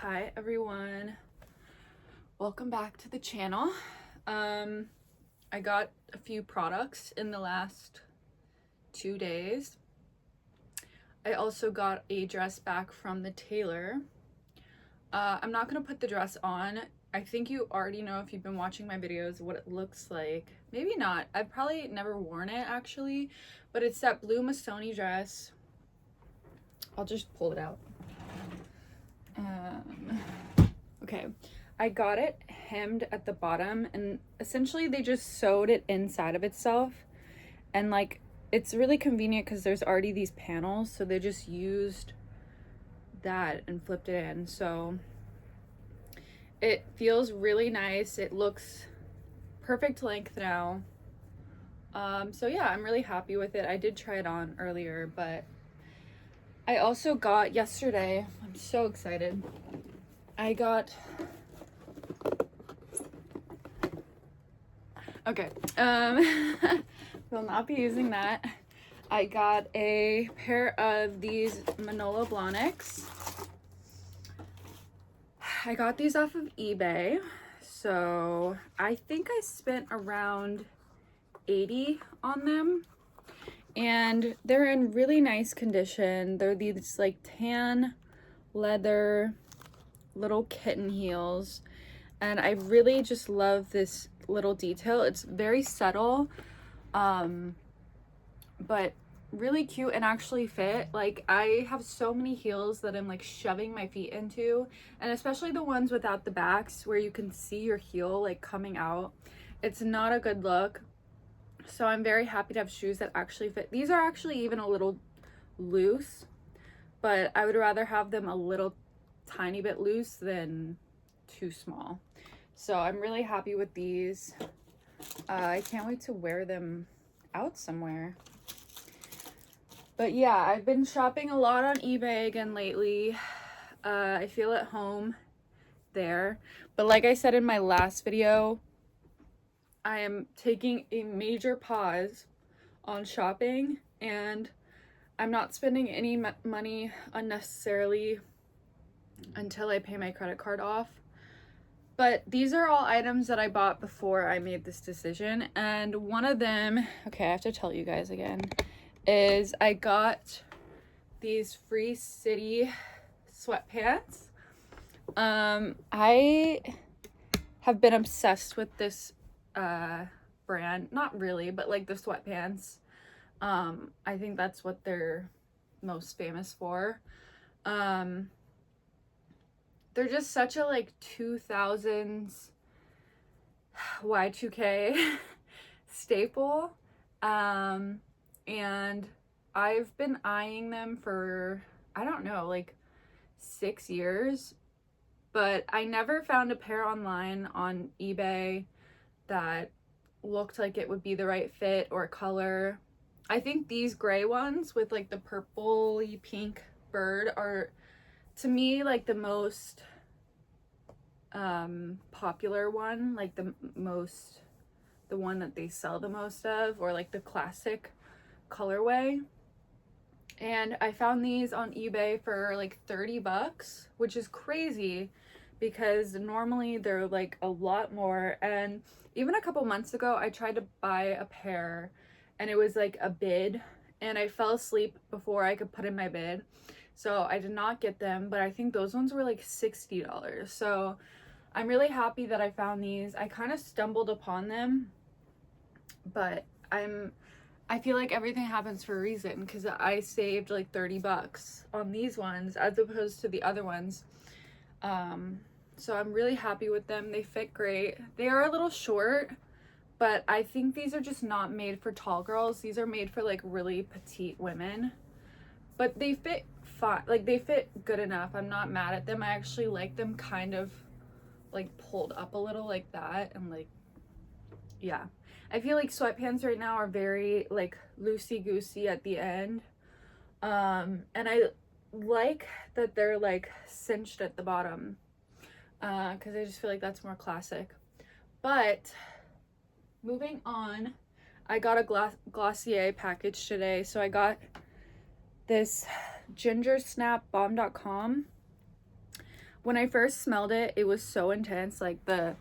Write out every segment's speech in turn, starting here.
Hi everyone, welcome back to the channel. I got a few products in the last 2 days. I also got a dress back from the tailor. I'm not gonna put the dress on. I think you already know, if you've been watching my videos, what it looks like. Maybe not. I've probably never worn it actually, but it's that blue Missoni dress. I'll just pull it out. Okay, I got it hemmed at the bottom, and essentially they just sewed it inside of itself, and like it's really convenient because there's already these panels, so they just used that and flipped it in. So it feels really nice. It looks perfect length now. So yeah, I'm really happy with it. I did try it on earlier, but I also got yesterday, I'm so excited, I got, okay, will not be using that. I got a pair of these Manolo Blahniks. I got these off of eBay, so I think I spent around $80 on them. And they're in really nice condition. They're these like tan leather little kitten heels, and I really just love this little detail. It's very subtle, but really cute and actually fit. Like, I have so many heels that I'm like shoving my feet into, and especially the ones without the backs where you can see your heel like coming out. It's not a good look. So I'm very happy to have shoes that actually fit. These are actually even a little loose, but I would rather have them a little tiny bit loose than too small. So I'm really happy with these. I can't wait to wear them out somewhere. But yeah, I've been shopping a lot on eBay again lately. I feel at home there. But like I said in my last video, I am taking a major pause on shopping, and I'm not spending any money unnecessarily until I pay my credit card off. But these are all items that I bought before I made this decision, and one of them, okay, I have to tell you guys again, is I got these Free City sweatpants. I have been obsessed with this brand, not really, but like the sweatpants. I think that's what they're most famous for. They're just such a like 2000s Y2K staple, and I've been eyeing them for, I don't know, like 6 years, but I never found a pair online on eBay that looked like it would be the right fit or color. I think these gray ones with like the purpley pink bird are, to me, like the most popular one, like the one that they sell the most of, or like the classic colorway. And I found these on eBay for like $30, which is crazy because normally they're like a lot more. And even a couple months ago, I tried to buy a pair and it was like a bid, and I fell asleep before I could put in my bid. So I did not get them, but I think those ones were like $60. So I'm really happy that I found these. I kind of stumbled upon them, but I feel like everything happens for a reason, because I saved like $30 on these ones as opposed to the other ones. So I'm really happy with them. They fit great. They are a little short, but I think these are just not made for tall girls. These are made for like really petite women, but they fit fine. Like, they fit good enough. I'm not mad at them. I actually like them kind of like pulled up a little like that, and like, yeah. I feel like sweatpants right now are very like loosey-goosey at the end. And I like that they're like cinched at the bottom, because I just feel like that's more classic. But moving on, I got a Glossier package today. So I got this Ginger Snap Bomb.com when I first smelled it, it was so intense, like the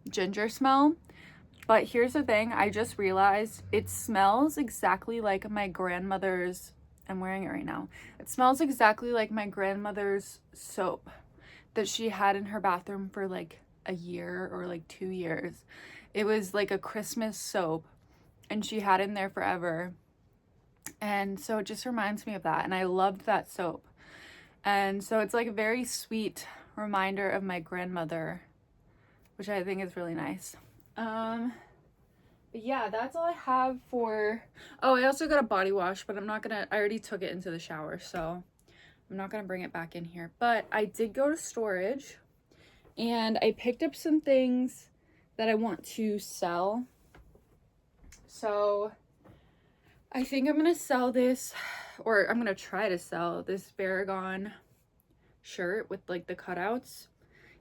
ginger smell. But here's the thing, I just realized it smells exactly like my grandmother's, I'm wearing it right now. It smells exactly like my grandmother's soap that she had in her bathroom for like a year or like 2 years. It was like a Christmas soap and she had it in there forever. And so it just reminds me of that. And I loved that soap. And so it's like a very sweet reminder of my grandmother, which I think is really nice. But yeah, that's all I have for, oh, I also got a body wash, but I already took it into the shower, so I'm not gonna bring it back in here. But I did go to storage and I picked up some things that I want to sell. So I think I'm gonna sell this, or I'm gonna try to sell this Paragon shirt with like the cutouts.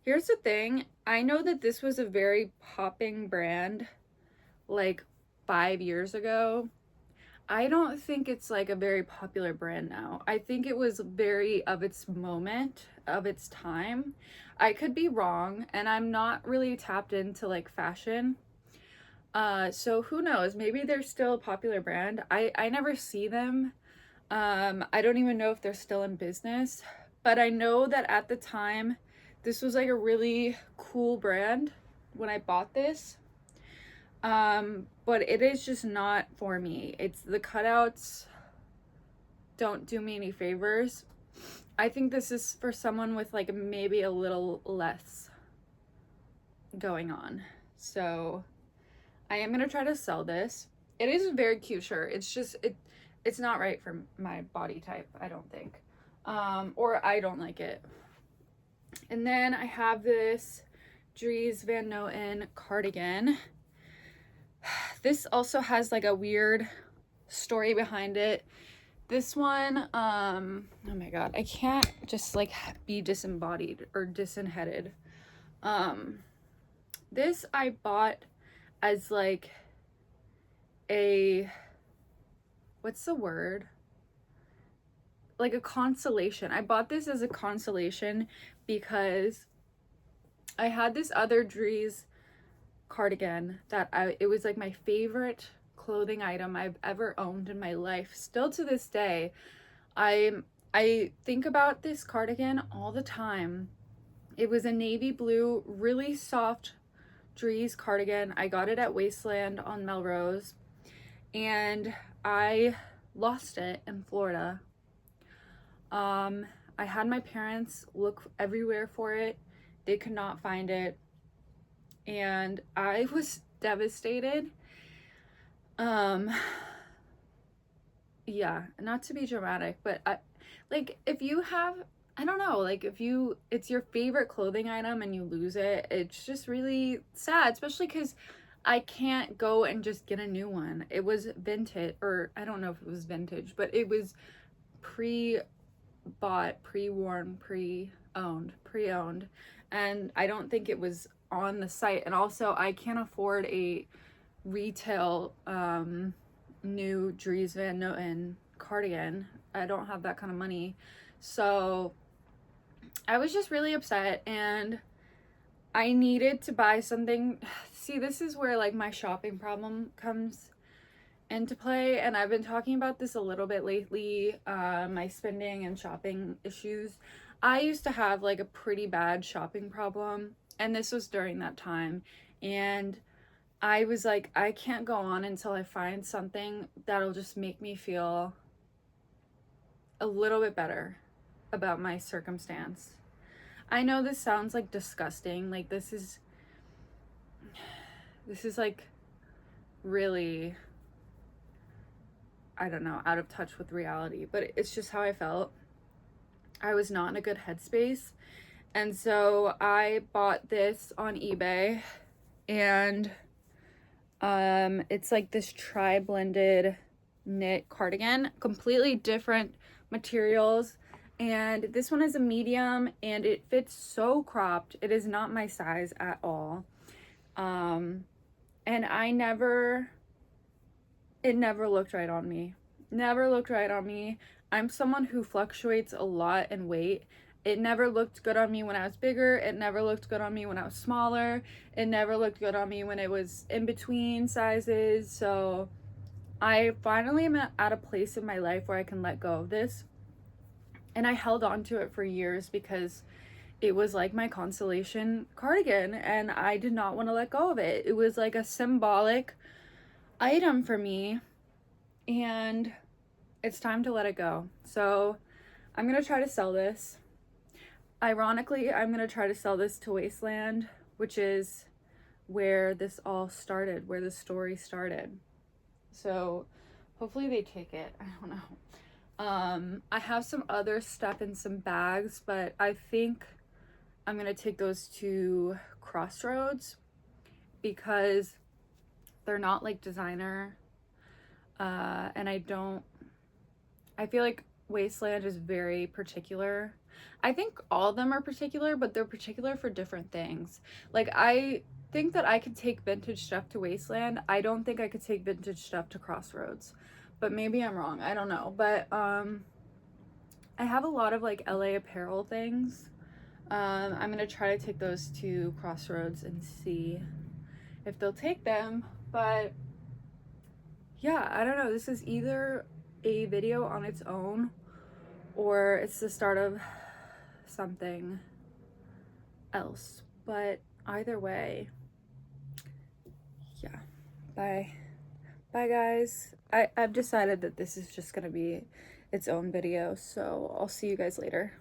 Here's the thing, I know that this was a very popping brand like 5 years ago. I don't think it's like a very popular brand now. I think it was very of its moment, of its time. I could be wrong, and I'm not really tapped into like fashion. So who knows? Maybe they're still a popular brand. I never see them. I don't even know if they're still in business, but I know that at the time, this was like a really cool brand when I bought this. But it is just not for me. It's the cutouts don't do me any favors. I think this is for someone with like maybe a little less going on. So I am gonna try to sell this. It is a very cute shirt. It's just it's not right for my body type, I don't think. Or I don't like it. And then I have this Dries Van Noten cardigan. This also has like a weird story behind it. This one, oh my god, I can't just like be disembodied or disenheaded. This I bought as like a, what's the word? Like a consolation. I bought this as a consolation because I had this other Dries cardigan that it was like my favorite clothing item I've ever owned in my life. Still to this day, I think about this cardigan all the time. It was a navy blue, really soft Dries cardigan. I got it at Wasteland on Melrose, and I lost it in Florida. I had my parents look everywhere for it. They could not find it. And I was devastated. Yeah, not to be dramatic, but like if you have, I don't know, like if it's your favorite clothing item and you lose it, it's just really sad, especially because I can't go and just get a new one. It was vintage, or I don't know if it was vintage, but it was pre-bought, pre-worn, pre-owned, and I don't think it was on the site. And also I can't afford a retail new Dries Van Noten cardigan. I don't have that kind of money. So I was just really upset and I needed to buy something. See, this is where like my shopping problem comes into play, and I've been talking about this a little bit lately, my spending and shopping issues. I used to have like a pretty bad shopping problem, and this was during that time, and I was like, I can't go on until I find something that'll just make me feel a little bit better about my circumstance. I know this sounds like disgusting, like this is like really, I don't know, out of touch with reality, but it's just how I felt. I was not in a good headspace, and so I bought this on eBay, and it's like this tri-blended knit cardigan, completely different materials, and this one is a medium and it fits so cropped. It is not my size at all, and it never looked right on me. I'm someone who fluctuates a lot in weight, it never looked good on me when I was bigger. It never looked good on me when I was smaller. It never looked good on me when it was in between sizes. So I finally am at a place in my life where I can let go of this. And I held on to it for years because it was like my consolation cardigan, and I did not want to let go of it. It was like a symbolic item for me, and it's time to let it go. So I'm gonna try to sell this. Ironically, I'm gonna try to sell this to Wasteland, which is where this all started, where the story started. So hopefully they take it. I don't know. I have some other stuff in some bags, but I think I'm gonna take those to Crossroads because they're not like designer, and I feel like Wasteland is very particular. I think all of them are particular, but they're particular for different things. Like, I think that I could take vintage stuff to Wasteland. I don't think I could take vintage stuff to Crossroads, but maybe I'm wrong. I don't know. But I have a lot of like LA apparel things. I'm gonna try to take those to Crossroads and see if they'll take them. But yeah, I don't know. This is either a video on its own or it's the start of something else. But either way, yeah. Bye guys. I've decided that this is just gonna be its own video, so I'll see you guys later.